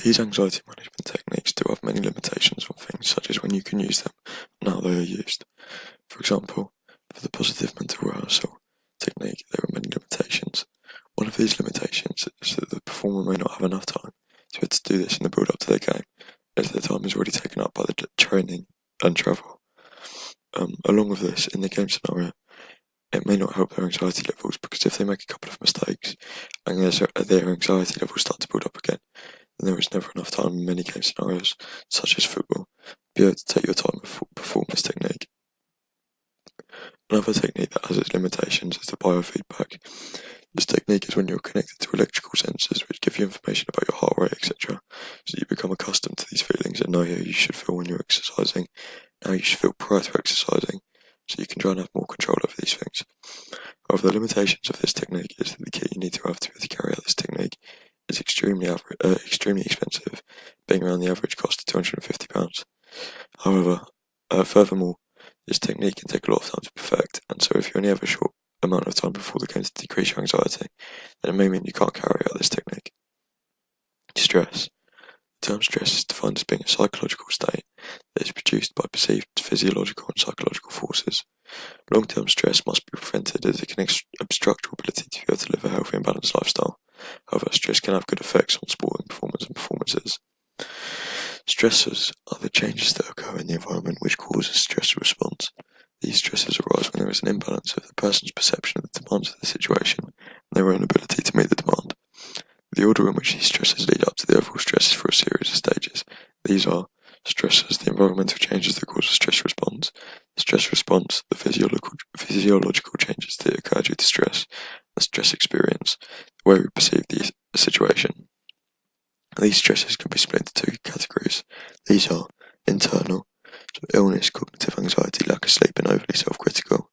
These anxiety management techniques do have many limitations on things such as when you can use them and how they are used. For example, for the positive mental rehearsal technique, there are many limitations. One of these limitations is that the performer may not have enough time to be able to do this in the build up to their game, as their time is already taken up by the training and travel. Along with this, in the game scenario, it may not help their anxiety levels because if they make a couple of mistakes and their anxiety levels start to build up again, then there is never enough time in many game scenarios, such as football, to be able to take your time and perform this technique. Another technique that has its limitations is the biofeedback. This technique is when you're connected to electrical sensors which give you information about your heart rate, etc., so that you become accustomed to these feelings and know how you should feel when you're exercising, how you should feel prior to exercising, so you can try and have more control over these things. However, the limitations of this technique is that the kit you need to have to be able to carry out this technique is extremely expensive, being around the average cost of £250. However, furthermore, this technique can take a lot of time to perfect, and so if you only have a short amount of time before the game to decrease your anxiety, then it may mean you can't carry out this technique. Stress. The term stress is defined as being a psychological state that is produced by perceived physiological and psychological forces. Long-term stress must be prevented as it can obstruct your ability to be able to live a healthy and balanced lifestyle. However, stress can have good effects on sporting performance and performances. Stressors are the changes that occur in the environment which cause a stress response. These stresses arise when there is an imbalance of the person's perception of the demands of the situation and their own ability to meet the demand. The order in which these stresses lead up to the overall stress is through a series of stages. These are stressors, the environmental changes that cause a stress response, the stress response, the physiological changes that occur due to stress, the stress experience, the way we perceive the situation. These stresses can be split into two categories. These are internal, so illness, cognitive anxiety, lack of sleep and overly self-critical,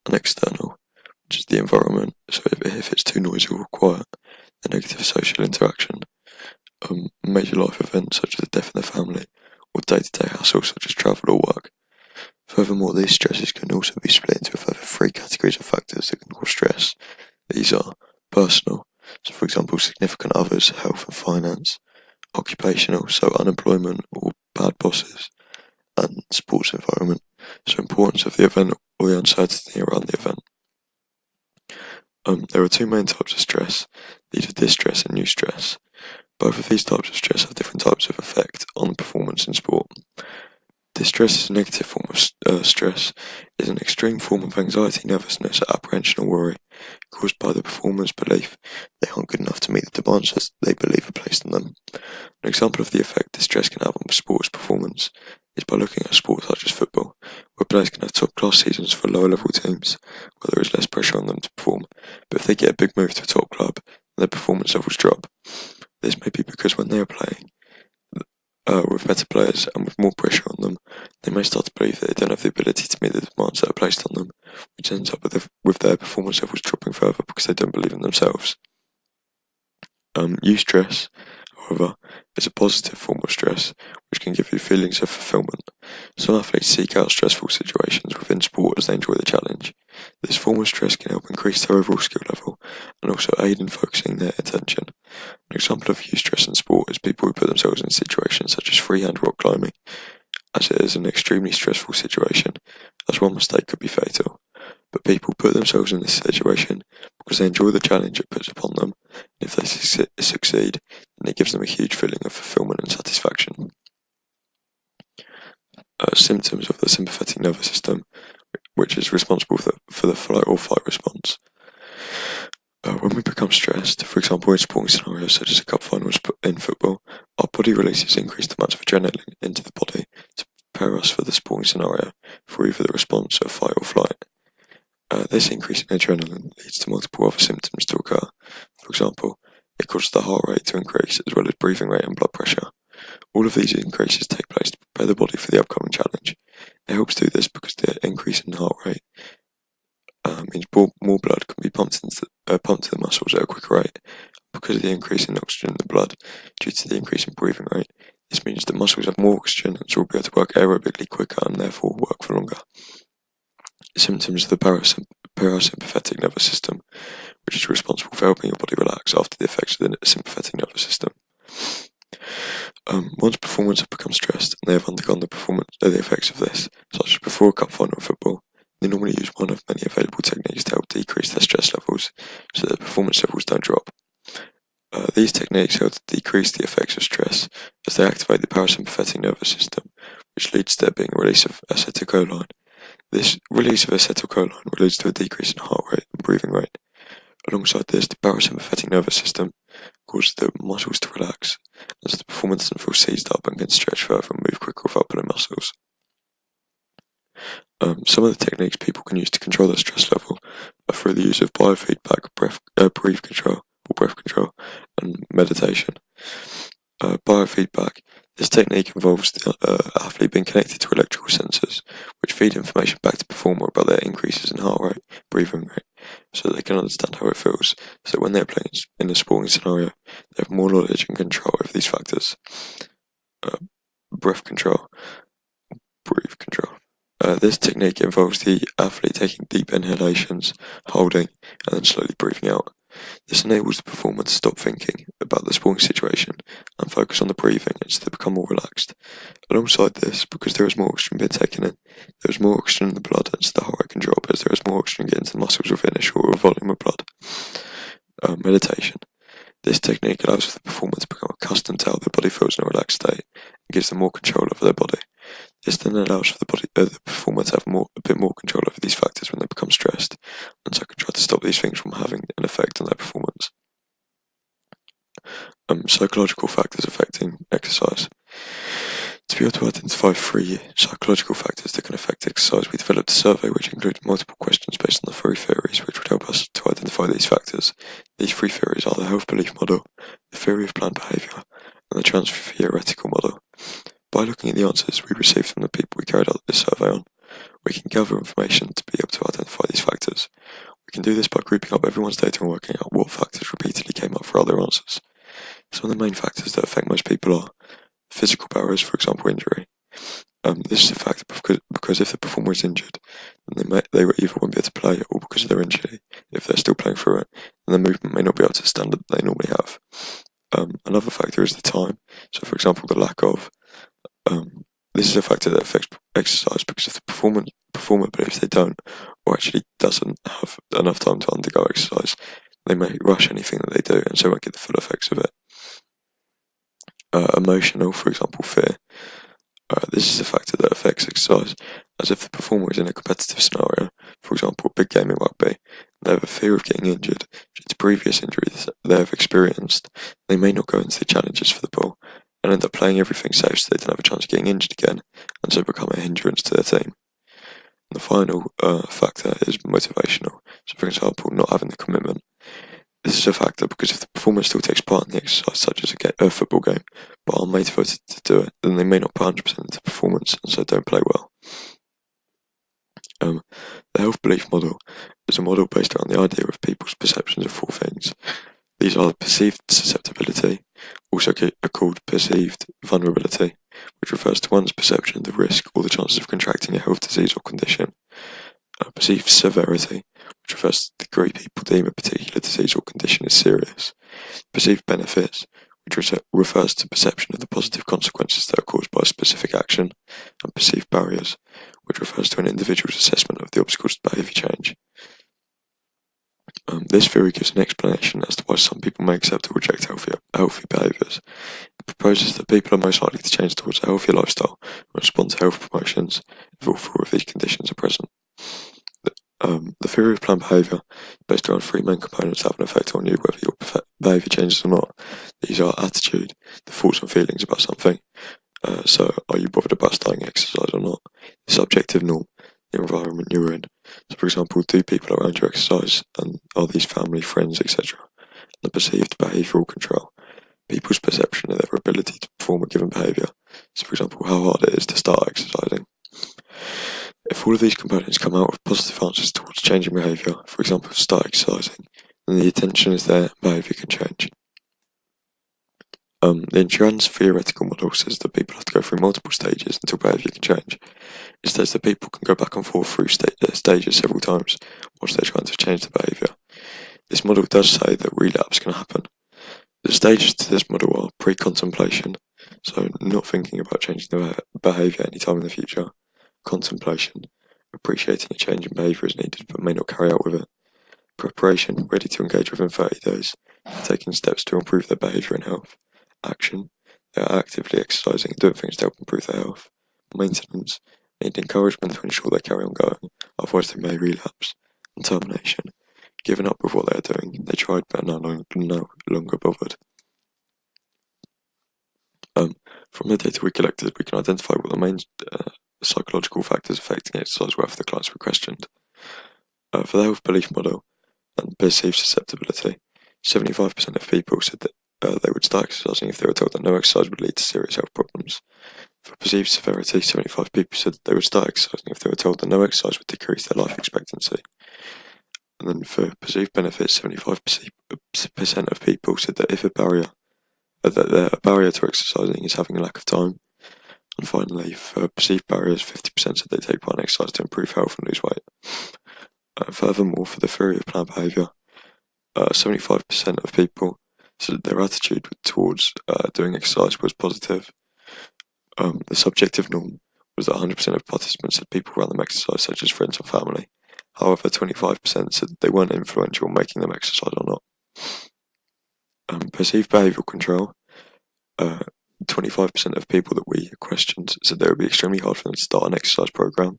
and external, which is the environment, so if it's too noisy or quiet, the negative social interaction, major life events such as a death in the family, or day-to-day hassle such as travel or work. Furthermore, these stresses can also be split into a further three categories of factors that can cause stress. These are personal, so for example significant others, health and finance, occupational, so unemployment or bad bosses, and sports environment, so importance of the event or the uncertainty around the event. There are two main types of stress. These are distress and eustress. Both of these types of stress have different types of effect on performance in sport. Distress is a negative form of stress. It is an extreme form of anxiety, nervousness, apprehension or worry caused by the performer's belief they aren't good enough to meet the demands that they believe are placed on them. An example of the effect distress can have on sports performance is by looking at sports such as football, where players can have top-class seasons for lower-level teams, where there is less pressure on them to perform, but if they get a big move to a top club, their performance levels drop. This may be because when they are playing with better players and with more pressure on them, they may start to believe that they don't have the ability to meet the demands that are placed on them, which ends up with their performance levels dropping further because they don't believe in themselves. Eustress, however, is a positive form of stress which can give you feelings of fulfillment. Some athletes seek out stressful situations within sport as they enjoy the challenge. This form of stress can help increase their overall skill level and also aid in focusing their attention. An example of eustress in sport is people who put themselves in situations such as freehand rock climbing, as it is an extremely stressful situation, as one mistake could be fatal. But people put themselves in this situation because they enjoy the challenge it puts upon them, and if they succeed, then it gives them a huge feeling of fulfillment and satisfaction. Symptoms of the sympathetic nervous system, which is responsible for the flight or fight response. When we become stressed, for example in sporting scenarios such as a cup final in football, our body releases increased amounts of adrenaline into the body to prepare us for the sporting scenario for either the response of fight or flight. This increase in adrenaline leads to multiple other symptoms to occur. For example, it causes the heart rate to increase as well as breathing rate and blood pressure. All of these increases take place to prepare the body for the upcoming challenge. It helps do this because the increase in heart rate means more blood can be pumped to the muscles at a quicker rate. Because of the increase in oxygen in the blood due to the increase in breathing rate, this means the muscles have more oxygen and so will be able to work aerobically quicker and therefore work for longer. Symptoms of the parasympathetic nervous system, which is responsible for helping your body relax after the effects of the sympathetic nervous system. Once performers have become stressed and they have undergone the effects of this, such as before a cup final in football, they normally use one of many available techniques to help decrease their stress levels so that their performance levels don't drop. These techniques help to decrease the effects of stress as they activate the parasympathetic nervous system, which leads to there being a release of acetylcholine. This release of acetylcholine leads to a decrease in heart rate and breathing rate. Alongside this, the parasympathetic nervous system causes the muscles to relax, as the performer doesn't feel seized up and can stretch further and move quicker without pulling muscles. Some of the techniques people can use to control their stress level are through the use of biofeedback, breath control, and meditation. Biofeedback. This technique involves the athlete being connected to electrical sensors, which feed information back to the performer about their increases in heart rate, breathing rate, so that they can understand how it feels, so when they're playing in a sporting scenario, they have more knowledge and control over these factors. Breath control. This technique involves the athlete taking deep inhalations, holding, and then slowly breathing out. This enables the performer to stop thinking about the sporting situation and focus on the breathing as they become more relaxed. Alongside this, because there is more oxygen being taken in, there is more oxygen in the blood and the heart rate can drop as there is more oxygen getting to the muscles within a shorter volume of blood. Meditation. This technique allows the performer to become accustomed to how their body feels in a relaxed state and gives them more control over their body. This then allows for the performer to have a bit more control over these factors when they become stressed, and so can try to stop these things from having an effect on their performance. Psychological factors affecting exercise. To be able to identify 3 psychological factors that can affect exercise, we developed a survey which included multiple questions based on the 3 theories which would help us to identify these factors. These 3 theories are the health belief model, the theory of planned behaviour, and the trans-theoretical model. By looking at the answers we received from the people we carried out this survey on, we can gather information to be able to identify these factors. We can do this by grouping up everyone's data and working out what factors repeatedly came up for other answers. Some of the main factors that affect most people are physical barriers, for example injury. This is a factor because if the performer is injured, then they either won't be able to play, or because of their injury, if they're still playing through it, then their movement may not be up to the standard they normally have. Another factor is the time. So for example, the lack of this is a factor that affects exercise because if the performer believes they don't, or actually doesn't have enough time to undergo exercise, they may rush anything that they do and so won't get the full effects of it. Emotional, for example, fear. This is a factor that affects exercise, as if the performer is in a competitive scenario, for example, a big game in rugby, they have a fear of getting injured due to previous injuries they have experienced, they may not go into the challenges for the ball, and end up playing everything safe so they don't have a chance of getting injured again, and so become a hindrance to their team. And the final factor is motivational, so for example, not having the commitment. This is a factor because if the performer still takes part in the exercise, such as a football game, but are motivated to do it, then they may not put 100% into performance and so don't play well. The health belief model is a model based around the idea of people's perceptions of 4 things. These are perceived susceptibility, also called perceived vulnerability, which refers to one's perception of the risk or the chances of contracting a health disease or condition. Perceived severity, which refers to the degree people deem a particular disease or condition is serious. Perceived benefits, which refers to perception of the positive consequences that are caused by a specific action. And perceived barriers, which refers to an individual's assessment of the obstacles to behaviour change. This theory gives an explanation as to why some people may accept or reject healthy behaviours. It proposes that people are most likely to change towards a healthier lifestyle and respond to health promotions if all 4 of these conditions are present. The theory of planned behaviour is based around 3 main components that have an effect on you, whether your behaviour changes or not. These are attitude, the thoughts and feelings about something. So, are you bothered about starting exercise or not? The subjective norm, the environment you're in. So, for example, do people around you exercise, and are these family, friends, etc.? And the perceived behavioural control, people's perception of their ability to perform a given behaviour. So, for example, how hard it is to start exercising. If all of these components come out with positive answers towards changing behaviour, for example, start exercising, then the attention is there and behaviour can change. The trans-theoretical model says that people have to go through multiple stages until behaviour can change. It says that people can go back and forth through stages several times whilst they're trying to change their behaviour. This model does say that relapse can happen. The stages to this model are pre-contemplation, So not thinking about changing their behaviour anytime in the future. Contemplation, appreciating a change in behaviour is needed but may not carry out with it. Preparation, ready to engage within 30 days, taking steps to improve their behaviour and health. Action, they are actively exercising and doing things to help improve their health. Maintenance, need encouragement to ensure they carry on going, otherwise they may relapse. And termination, giving up with what they are doing, they tried but are no longer bothered. From the data we collected, we can identify what the main psychological factors affecting exercise were for the clients we questioned. For the health belief model and perceived susceptibility, 75% of people said that they would start exercising if they were told that no exercise would lead to serious health problems. For perceived severity, 75 people said that they would start exercising if they were told that no exercise would decrease their life expectancy. And then for perceived benefits, 75% of people said that if a barrier to exercising is having a lack of time. And finally, for perceived barriers, 50% said they take part in exercise to improve health and lose weight. Furthermore, for the theory of planned behaviour, 75% of people said their attitude towards doing exercise was positive. The subjective norm was that 100% of participants said people around them exercise, such as friends or family. However, 25% said they weren't influential in making them exercise or not. Perceived behavioural control, 25% of people that we questioned said that it would be extremely hard for them to start an exercise program.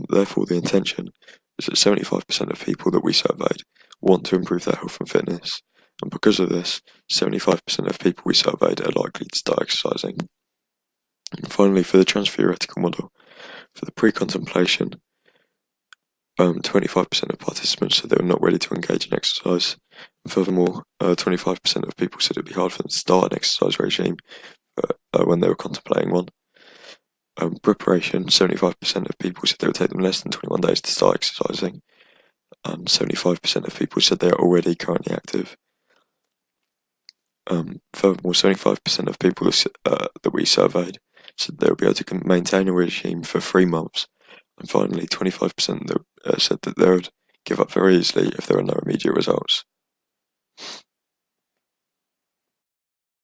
Therefore, the intention is that 75% of people that we surveyed want to improve their health and fitness, and because of this, 75% of people we surveyed are likely to start exercising. And finally, for the trans-theoretical model, for the pre-contemplation, 25% of participants said they were not ready to engage in exercise. And furthermore, 25% of people said it would be hard for them to start an exercise regime when they were contemplating one. Preparation, 75% of people said they would take them less than 21 days to start exercising, and 75% of people said they are already currently active. Furthermore, 75% of people that we surveyed said they would be able to maintain a regime for 3 months. And finally, 25% said that they would give up very easily if there are no immediate results.